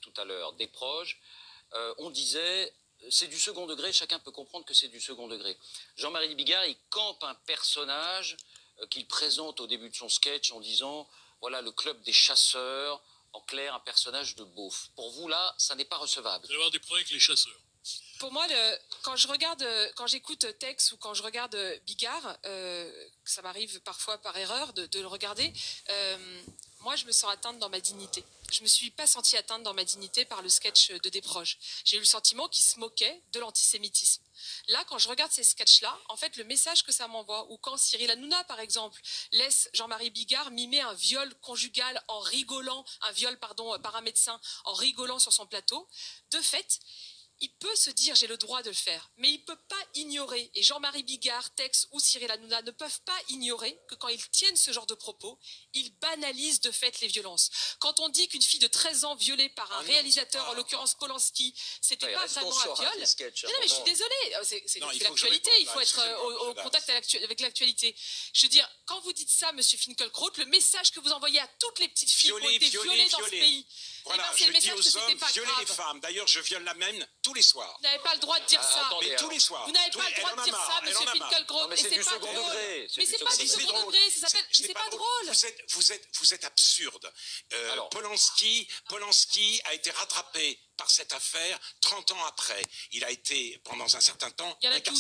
Tout à l'heure des proches, on disait c'est du second degré, chacun peut comprendre que c'est du second degré. Jean-Marie Bigard, il campe un personnage qu'il présente au début de son sketch en disant voilà le club des chasseurs, en clair un personnage de beauf. Pour vous là, ça n'est pas recevable. Vous allez avoir des problèmes avec les chasseurs. Pour moi, quand j'écoute Tex ou quand je regarde Bigard, ça m'arrive parfois par erreur de le regarder, moi je me sens atteinte dans ma dignité. Je me suis pas sentie atteinte dans ma dignité par le sketch de Desproges. J'ai eu le sentiment qu'il se moquait de l'antisémitisme. Là, quand je regarde ces sketchs-là, en fait, le message que ça m'envoie, ou quand Cyril Hanouna, par exemple, laisse Jean-Marie Bigard mimer un viol conjugal en rigolant, par un médecin, en rigolant sur son plateau, de fait, il peut se dire j'ai le droit de le faire, mais il ne peut pas ignorer, et Jean-Marie Bigard, Tex ou Cyril Hanouna ne peuvent pas ignorer que quand ils tiennent ce genre de propos, ils banalisent de fait les violences. Quand on dit qu'une fille de 13 ans violée par un réalisateur, en l'occurrence Polanski, c'était pas vraiment un viol. Non, mais je suis désolée, c'est l'actualité, il faut être au contact avec l'actualité. Je veux dire, quand vous dites ça, monsieur Finkielkraut, le message que vous envoyez à toutes les petites filles qui ont été violées dans ce pays, voilà, c'est le message que c'était pas violer les femmes. D'ailleurs, je viole la même tous les soirs. Vous n'avez pas le droit de dire ça. Attendez, mais tous les soirs. Vous n'avez pas le droit de dire ça, monsieur Finkielkraut. Mais c'est du second degré. Mais c'est pas du second degré, c'est pas drôle. Vous êtes absurde. Polanski a été rattrapé par cette affaire 30 ans après. Il a été, pendant un certain temps,